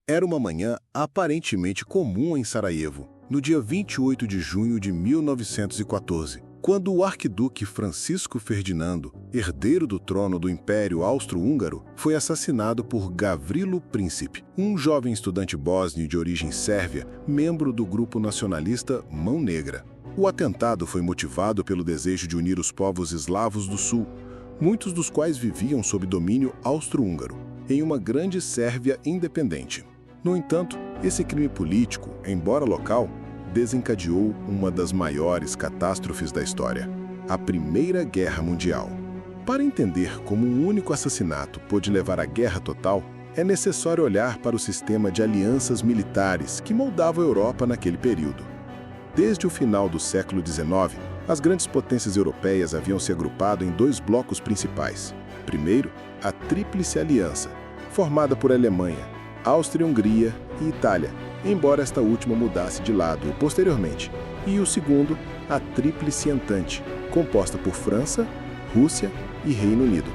Era uma manhã aparentemente comum em Sarajevo, no dia 28 de junho de 1914, quando o arquiduque Francisco Ferdinando, herdeiro do trono do Império Austro-Húngaro, foi assassinado por Gavrilo Princip, um jovem estudante bósnio de origem sérvia, membro do grupo nacionalista Mão Negra. O atentado foi motivado pelo desejo de unir os povos eslavos do Sul, muitos dos quais viviam sob domínio austro-húngaro, em uma grande Sérvia independente. No entanto, esse crime político, embora local, desencadeou uma das maiores catástrofes da história, a Primeira Guerra Mundial. Para entender como um único assassinato pôde levar à guerra total, é necessário olhar para o sistema de alianças militares que moldava a Europa naquele período. Desde o final do século XIX, as grandes potências europeias haviam se agrupado em dois blocos principais. Primeiro, a Tríplice Aliança, formada por Alemanha, Áustria-Hungria e Itália, embora esta última mudasse de lado posteriormente. E o segundo, a Tríplice Entente, composta por França, Rússia e Reino Unido.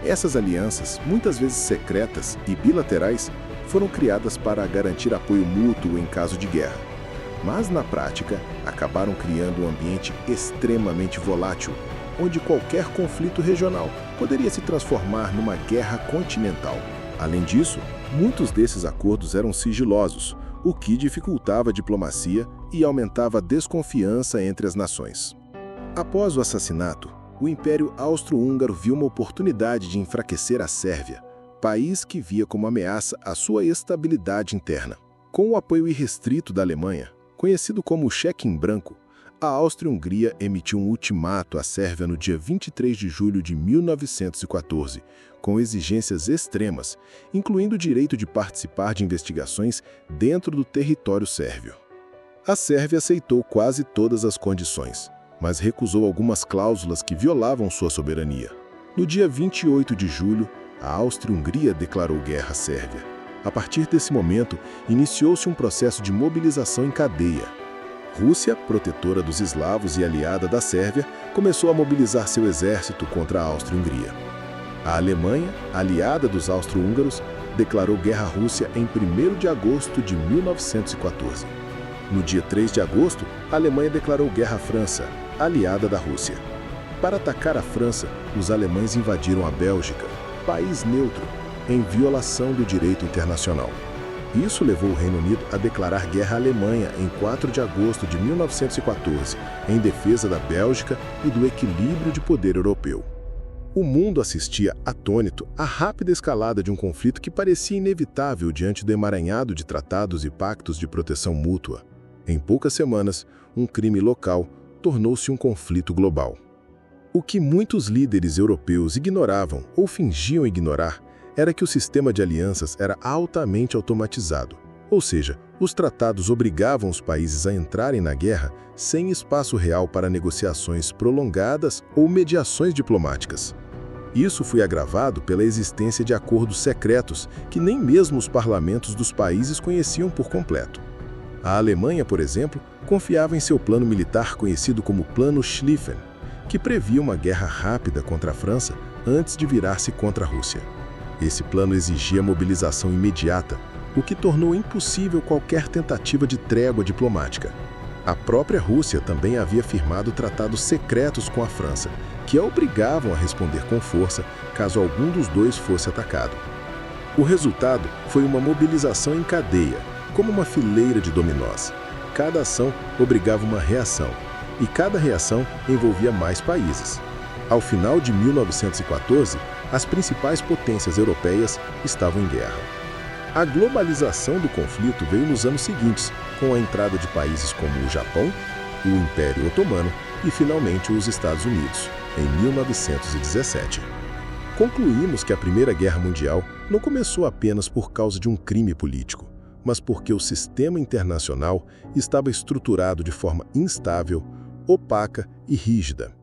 Essas alianças, muitas vezes secretas e bilaterais, foram criadas para garantir apoio mútuo em caso de guerra. Mas, na prática, acabaram criando um ambiente extremamente volátil, onde qualquer conflito regional poderia se transformar numa guerra continental. Além disso, muitos desses acordos eram sigilosos, o que dificultava a diplomacia e aumentava a desconfiança entre as nações. Após o assassinato, o Império Austro-Húngaro viu uma oportunidade de enfraquecer a Sérvia, país que via como ameaça a sua estabilidade interna. Com o apoio irrestrito da Alemanha, conhecido como cheque em branco, a Áustria-Hungria emitiu um ultimato à Sérvia no dia 23 de julho de 1914, com exigências extremas, incluindo o direito de participar de investigações dentro do território sérvio. A Sérvia aceitou quase todas as condições, mas recusou algumas cláusulas que violavam sua soberania. No dia 28 de julho, a Áustria-Hungria declarou guerra à Sérvia. A partir desse momento, iniciou-se um processo de mobilização em cadeia. Rússia, protetora dos eslavos e aliada da Sérvia, começou a mobilizar seu exército contra a Áustria-Hungria. A Alemanha, aliada dos austro-húngaros, declarou guerra à Rússia em 1º de agosto de 1914. No dia 3 de agosto, a Alemanha declarou guerra à França, aliada da Rússia. Para atacar a França, os alemães invadiram a Bélgica, país neutro, em violação do direito internacional. Isso levou o Reino Unido a declarar guerra à Alemanha em 4 de agosto de 1914, em defesa da Bélgica e do equilíbrio de poder europeu. O mundo assistia atônito à rápida escalada de um conflito que parecia inevitável diante do emaranhado de tratados e pactos de proteção mútua. Em poucas semanas, um crime local tornou-se um conflito global. O que muitos líderes europeus ignoravam ou fingiam ignorar era que o sistema de alianças era altamente automatizado, ou seja, os tratados obrigavam os países a entrarem na guerra sem espaço real para negociações prolongadas ou mediações diplomáticas. Isso foi agravado pela existência de acordos secretos que nem mesmo os parlamentos dos países conheciam por completo. A Alemanha, por exemplo, confiava em seu plano militar conhecido como Plano Schlieffen, que previa uma guerra rápida contra a França antes de virar-se contra a Rússia. Esse plano exigia mobilização imediata, o que tornou impossível qualquer tentativa de trégua diplomática. A própria Rússia também havia firmado tratados secretos com a França, que a obrigavam a responder com força caso algum dos dois fosse atacado. O resultado foi uma mobilização em cadeia, como uma fileira de dominós. Cada ação obrigava uma reação, e cada reação envolvia mais países. Ao final de 1914, as principais potências europeias estavam em guerra. A globalização do conflito veio nos anos seguintes, com a entrada de países como o Japão, o Império Otomano e, finalmente, os Estados Unidos, em 1917. Concluímos que a Primeira Guerra Mundial não começou apenas por causa de um crime político, mas porque o sistema internacional estava estruturado de forma instável, opaca e rígida.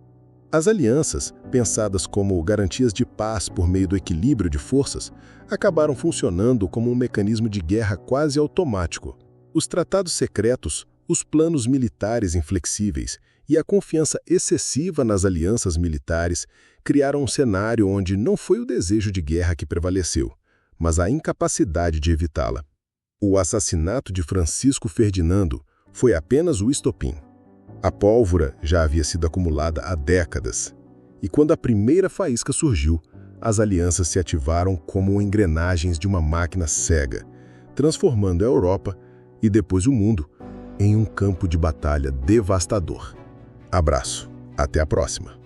As alianças, pensadas como garantias de paz por meio do equilíbrio de forças, acabaram funcionando como um mecanismo de guerra quase automático. Os tratados secretos, os planos militares inflexíveis e a confiança excessiva nas alianças militares criaram um cenário onde não foi o desejo de guerra que prevaleceu, mas a incapacidade de evitá-la. O assassinato de Francisco Ferdinando foi apenas o estopim. A pólvora já havia sido acumulada há décadas, e quando a primeira faísca surgiu, as alianças se ativaram como engrenagens de uma máquina cega, transformando a Europa e depois o mundo em um campo de batalha devastador. Abraço, até a próxima!